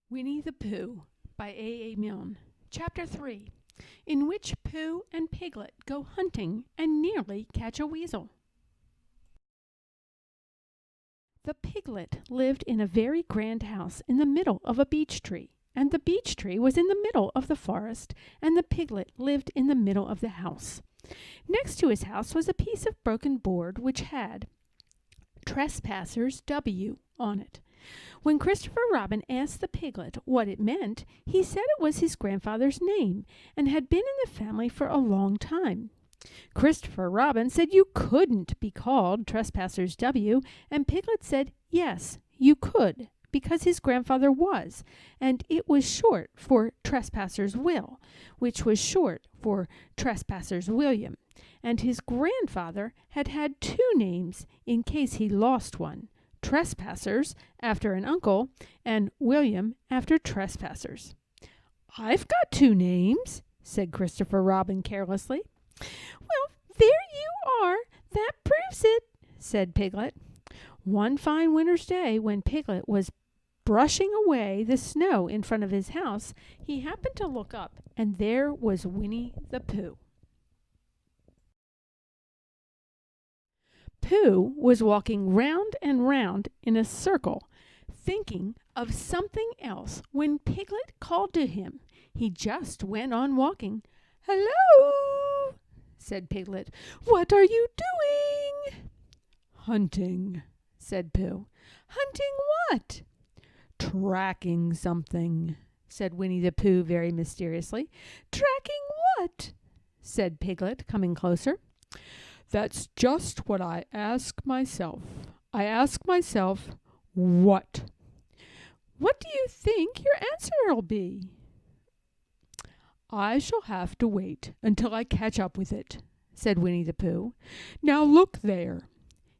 Winnie the Pooh by A. Milne. Chapter 3, in which Pooh and Piglet go hunting and nearly catch a weasel. The Piglet lived in a very grand house in the middle of a beech tree, and the beech tree was in the middle of the forest, and the Piglet lived in the middle of the house. Next to his house was a piece of broken board which had Trespassers W on it. When Christopher Robin asked the Piglet what it meant, he said it was his grandfather's name and had been in the family for a long time. Christopher Robin said you couldn't be called Trespassers W, and Piglet said yes, you could, because his grandfather was, and it was short for Trespassers Will, which was short for Trespassers William, and his grandfather had had two names in case he lost one. Trespassers, after an uncle, and William, after Trespassers. "I've got two names," said Christopher Robin carelessly. "Well, there you are. That proves it," said Piglet. One fine winter's day, when Piglet was brushing away the snow in front of his house, he happened to look up, and there was Winnie the Pooh. Pooh was walking round and round in a circle, thinking of something else, when Piglet called to him. He just went on walking. "Hello," said Piglet. "What are you doing?" "Hunting," said Pooh. "Hunting what?" "Tracking something," said Winnie the Pooh very mysteriously. "Tracking what?" said Piglet, coming closer. "That's just what I ask myself. I ask myself, what? What do you think your answer'll be?" "I shall have to wait until I catch up with it," said Winnie the Pooh. "Now look there."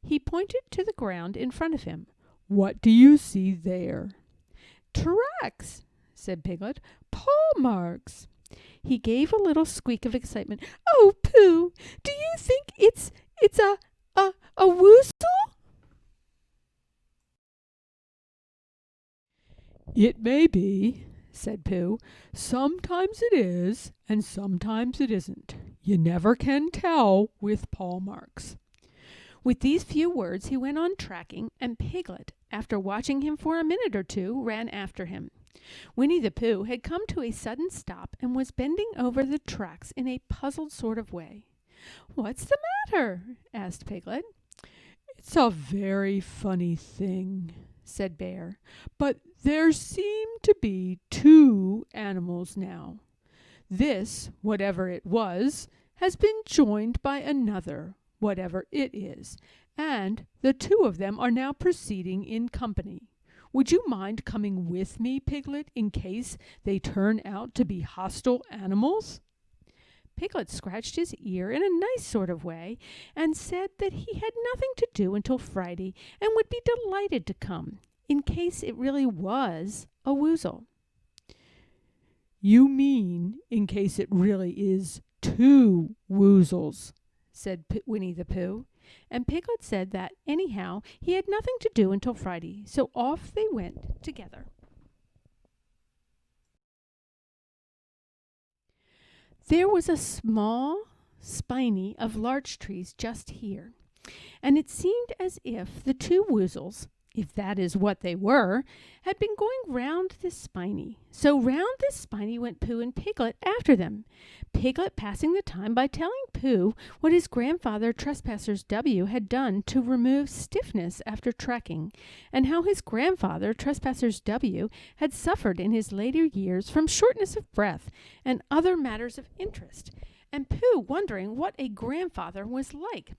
He pointed to the ground in front of him. "What do you see there?" "Tracks," said Piglet. "Paw marks." He gave a little squeak of excitement. "Oh, Pooh, do you think it's a woozle?" "It may be," said Pooh. "Sometimes it is, and sometimes it isn't. You never can tell with paw marks." With these few words he went on tracking, and Piglet, after watching him for a minute or two, ran after him. Winnie the Pooh had come to a sudden stop and was bending over the tracks in a puzzled sort of way. "What's the matter?" asked Piglet. "It's a very funny thing," said Bear, "but there seem to be two animals now. This, whatever it was, has been joined by another, whatever it is, and the two of them are now proceeding in company. Would you mind coming with me, Piglet, in case they turn out to be hostile animals?" Piglet scratched his ear in a nice sort of way and said that he had nothing to do until Friday and would be delighted to come, in case it really was a woozle. "You mean in case it really is two woozles," said Winnie the Pooh. And Piglet said that, anyhow, he had nothing to do until Friday, so off they went together. There was a small spinney of larch trees just here, and it seemed as if the two woozles, if that is what they were, had been going round this spinney. So round this spinney went Pooh and Piglet after them, Piglet passing the time by telling Pooh what his grandfather Trespassers W had done to remove stiffness after trekking, and how his grandfather Trespassers W had suffered in his later years from shortness of breath and other matters of interest, and Pooh wondering what a grandfather was like,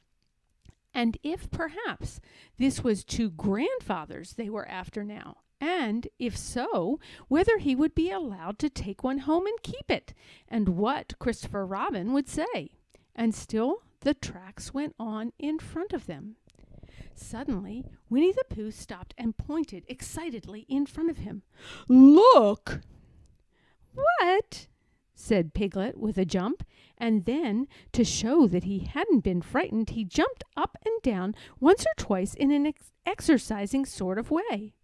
and if perhaps this was two grandfathers they were after now, and if so, whether he would be allowed to take one home and keep it, and what Christopher Robin would say. And still the tracks went on in front of them. Suddenly Winnie the Pooh stopped and pointed excitedly in front of him. "Look!" "What?" said Piglet with a jump, and then, to show that he hadn't been frightened, he jumped up and down once or twice in an exercising sort of way.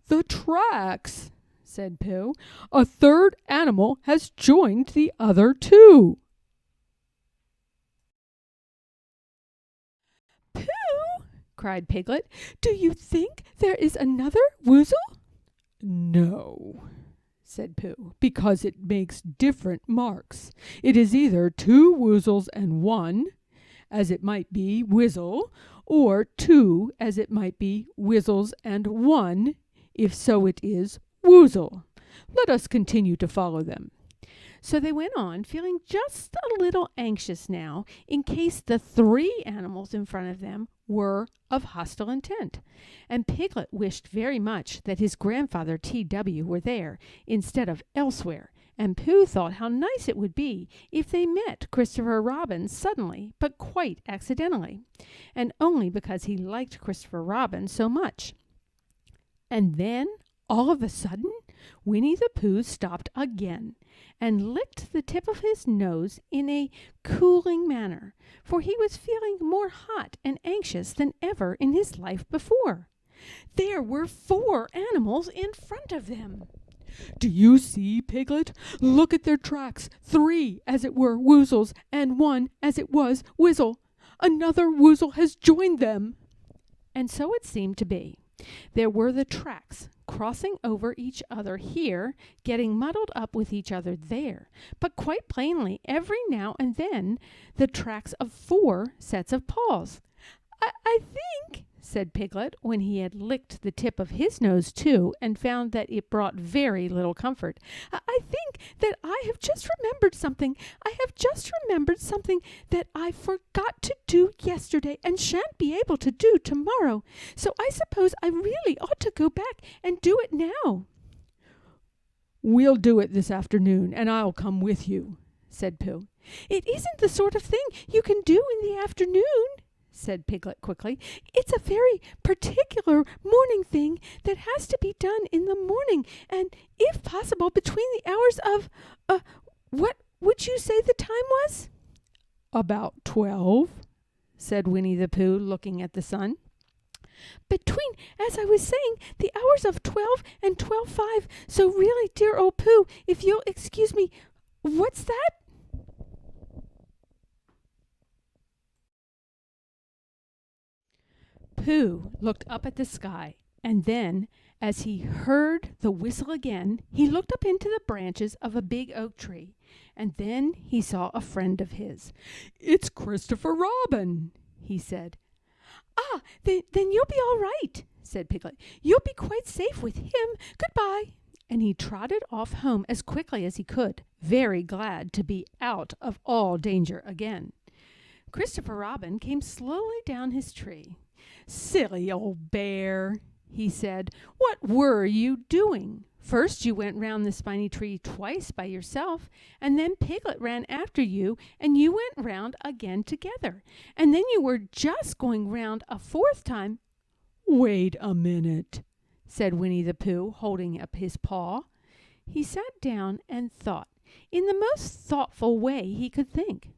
"The tracks," said Pooh. "A third animal has joined the other two." "Pooh!" cried Piglet. "Do you think there is another Weezle?" "No," said Pooh, "because it makes different marks. It is either two Weezles and one, as it might be Weezle, or two, as it might be Weezles and one, if so it is Weezle. Let us continue to follow them." So they went on, feeling just a little anxious now, in case the three animals in front of them were of hostile intent. And Piglet wished very much that his grandfather T.W. were there, instead of elsewhere. And Pooh thought how nice it would be if they met Christopher Robin suddenly, but quite accidentally, and only because he liked Christopher Robin so much. And then, all of a sudden, Winnie the Pooh stopped again and licked the tip of his nose in a cooling manner, for he was feeling more hot and anxious than ever in his life before. There were 4 animals in front of them. "Do you see, Piglet? Look at their tracks. 3, as it were, Weezles, and 1, as it was, Weezle. Another Weezle has joined them." And so it seemed to be. There were the tracks, crossing over each other here, getting muddled up with each other there, but quite plainly, every now and then, the tracks of 4 sets of paws. I think," said Piglet, when he had licked the tip of his nose too, and found that it brought very little comfort, "I think that I have just remembered something. I have just remembered something that I forgot to do yesterday and shan't be able to do tomorrow. So I suppose I really ought to go back and do it now." "We'll do it this afternoon, and I'll come with you," said Pooh. "It isn't the sort of thing you can do in the afternoon," said Piglet quickly. "It's a very particular morning thing that has to be done in the morning, and, if possible, between the hours of, what would you say the time was?" "About 12, said Winnie the Pooh, looking at the sun. "Between, as I was saying, the hours of 12 and 12:05. So really, dear old Pooh, if you'll excuse me, what's that?" Pooh looked up at the sky, and then, as he heard the whistle again, he looked up into the branches of a big oak tree, and then he saw a friend of his. "It's Christopher Robin," he said. "Ah, then you'll be all right," said Piglet. "You'll be quite safe with him. Goodbye." And he trotted off home as quickly as he could, very glad to be out of all danger again. Christopher Robin came slowly down his tree. "Silly old bear," he said. "What were you doing? First you went round the spiny tree twice by yourself, and then Piglet ran after you, and you went round again together, and then you were just going round a 4th time." "Wait a minute," said Winnie the Pooh, holding up his paw. He sat down and thought, in the most thoughtful way he could think.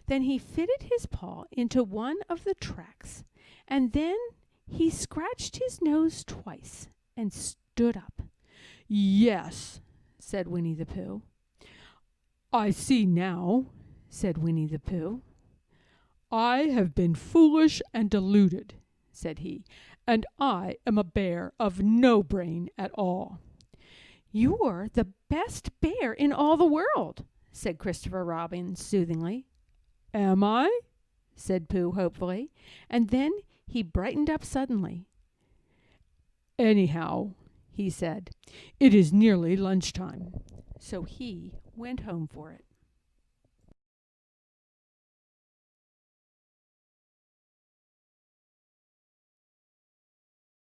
Then he fitted his paw into one of the tracks, and then he scratched his nose twice and stood up. "Yes," said Winnie the Pooh. "I see now," said Winnie the Pooh. "I have been foolish and deluded," said he, "and I am a bear of no brain at all." "You're the best bear in all the world," said Christopher Robin soothingly. "Am I?" said Pooh hopefully, and then he brightened up suddenly. "Anyhow," he said, "it is nearly lunchtime." So he went home for it.